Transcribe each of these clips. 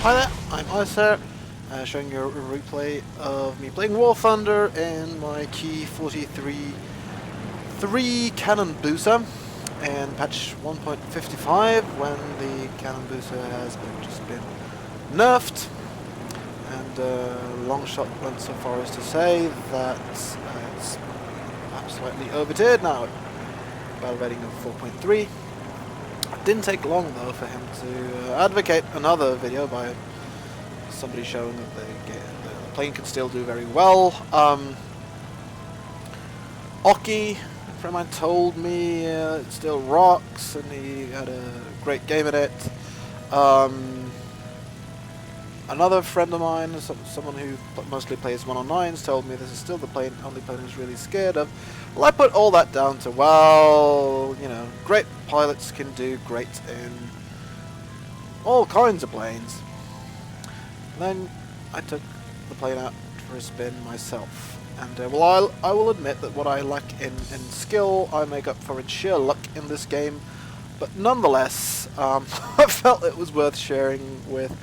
Hi there, I'm Otsu, showing you a replay of me playing War Thunder in my Key 43 3 Cannon Booster in patch 1.55 when the Cannon Booster has just been nerfed, and long shot went so far as to say that it's perhaps slightly overtiered now, battle rating of 4.3. It didn't take long though for him to advocate another video by somebody showing that the plane can still do very well. Oki, a friend of mine, told me it still rocks and he had a great game at it. Another friend of mine, someone who mostly plays 109s, told me this is still the only plane he's really scared of. Well, I put all that down to, well, you know, great pilots can do great in all kinds of planes. And then I took the plane out for a spin myself. And, well, I will admit that what I lack in skill, I make up for in sheer luck in this game. But nonetheless, I felt it was worth sharing with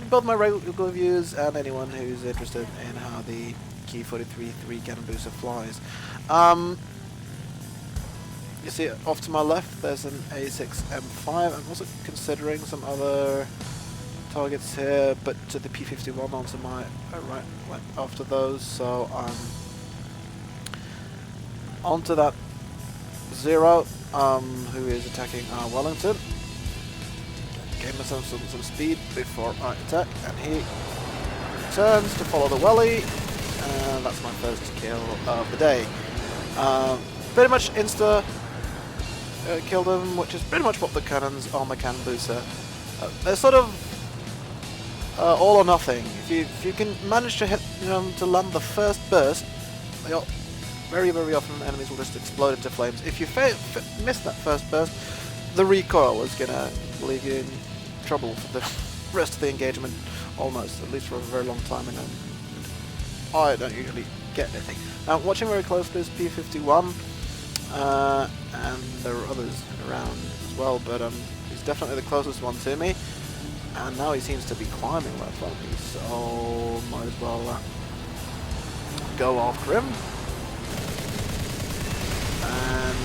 both my regular viewers and anyone who's interested in how the Key 43 3 Cannon Booster flies. You see off to my left there's an A6M5. I'm also considering some other targets here, but to the P51 onto my right after those, so I'm onto that Zero, who is attacking our Wellington. Gave myself some speed before I attack, and he turns to follow the welly, and that's my first kill of the day. Pretty much insta killed him, which is pretty much what the cannons on the Cannon Booster. They're sort of all or nothing. If you can manage to hit to land the first burst, they are very often enemies will just explode into flames. If you miss that first burst, the recoil is gonna leave you in trouble for the rest of the engagement, almost, at least for a very long time, and I don't usually get anything. Now, watching very closely is P51, and there are others around as well, but he's definitely the closest one to me, and now he seems to be climbing right from me, so might as well go after him. And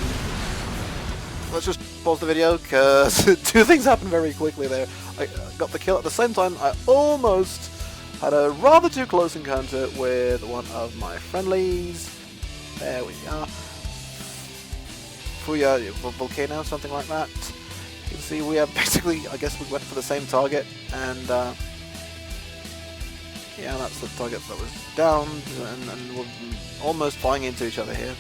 let's just pause the video, because two things happened very quickly there. I got the kill at the same time. I almost had a rather too close encounter with one of my friendlies. There we are. Fuya Volcano, something like that. You can see we have basically, I guess we went for the same target, and yeah, that's the target that was downed, and we're almost flying into each other here.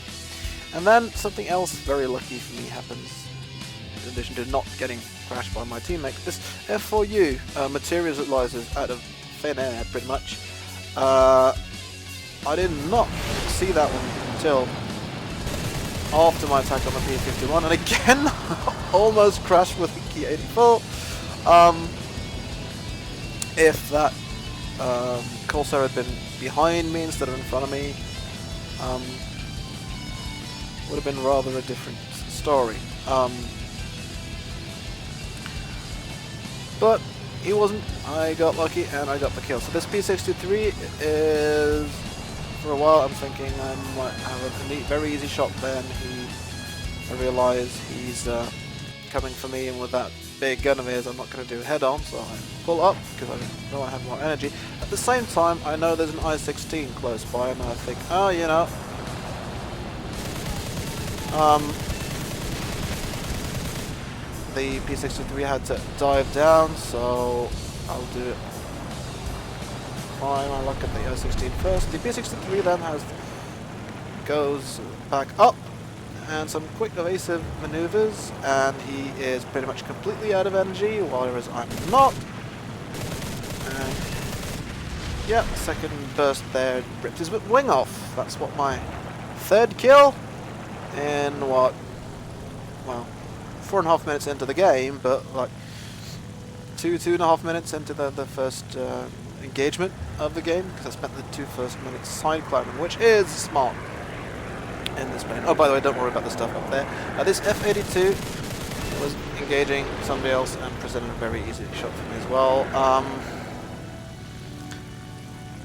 And then something else very lucky for me happens, in addition to not getting crashed by my teammate. This F4U materializes out of thin air, pretty much. I did not see that one until after my attack on the P51, and again, almost crashed with the Key 84. If that Corsair had been behind me instead of in front of me, would have been rather a different story. But he wasn't. I got lucky and I got the kill. So this P63 is, for a while I'm thinking I might have a very easy shot there, and I realise he's coming for me, and with that big gun of his I'm not going to do head on, so I pull up because I know I have more energy. At the same time I know there's an I-16 close by, and I think, oh, you know, the P63 had to dive down, so I'll do it. Try my luck at the I-16 first. The P63 then goes back up, and some quick evasive maneuvers, and he is pretty much completely out of energy, whereas I'm not. And yeah, second burst there ripped his wing off. That's what my third kill in what, well, 4.5 minutes into the game, but like 2.5 minutes into the first engagement of the game, because I spent the 2 first minutes side climbing, which is smart in this plane. Oh, by the way, don't worry about the stuff up there. This F-82 was engaging somebody else and presented a very easy shot for me as well.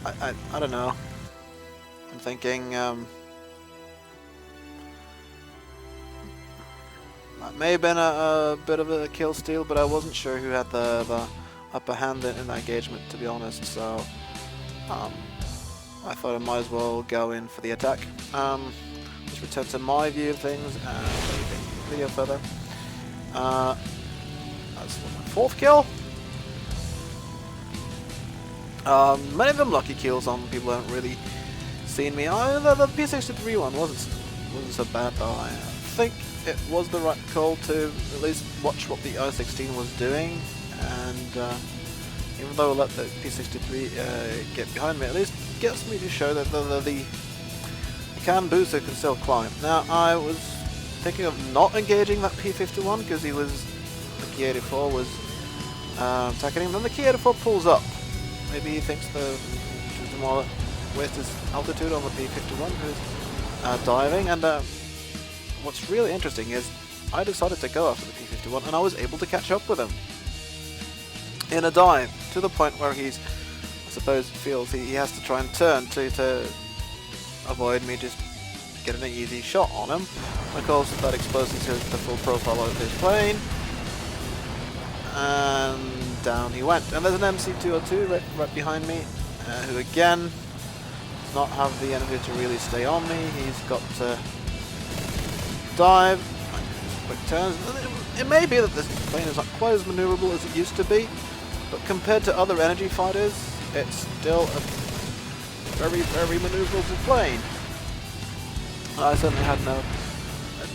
I don't know. I'm thinking that may have been a bit of a kill steal, but I wasn't sure who had the upper hand in that engagement, to be honest. So I thought I might as well go in for the attack. Let's return to my view of things and video further. That's my 4th kill. Many of them lucky kills on people who haven't really seen me. The P63 one wasn't so bad though. I think it was the right call to at least watch what the O16 was doing, and even though I let the P63 get behind me, at least gets me to show that the Kanbusa can still climb. Now I was thinking of not engaging that P51 because the Ki-84 was attacking him. Then the Ki-84 pulls up. Maybe he thinks to more waste his altitude on the P51 who's diving. And what's really interesting is I decided to go after the P51 and I was able to catch up with him in a dive to the point where he's, I suppose, feels he has to try and turn to avoid me just getting an easy shot on him. Of course, that exposes the full profile of his plane, and down he went. And there's an MC-202 right behind me, who again does not have the energy to really stay on me. He's got to dive, quick turns. It may be that this plane is not quite as maneuverable as it used to be, but compared to other energy fighters, it's still a very, very maneuverable plane. I certainly had no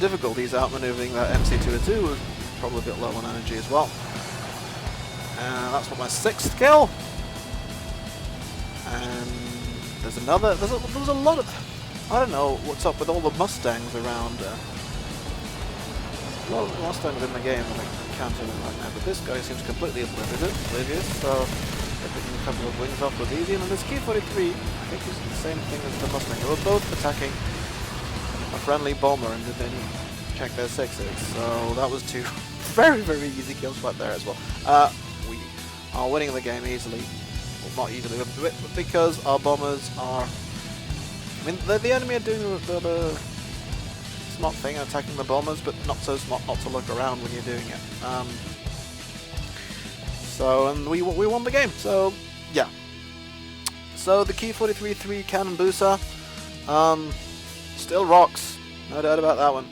difficulties outmaneuvering that MC-202, was probably a bit low on energy as well. And that's what my 6th kill. And there's another. There's a lot of. I don't know what's up with all the Mustangs around. A lot of Mustangs in the game that I can't even right now, but this guy seems completely oblivious. So picking a couple of wings off was easy. And this Ki-43, I think, is the same thing as the Mustang. They were both attacking a friendly bomber, and then check their 6s. So that was 2 very, very easy kills right there as well. We are winning the game easily. Well, not easily, but because our bombers are... I mean, the enemy are doing the smart thing, attacking the bombers, but not so smart not to look around when you're doing it. And we won the game. So yeah. So the Ki-43 3 Cannon Busa still rocks, no doubt about that one.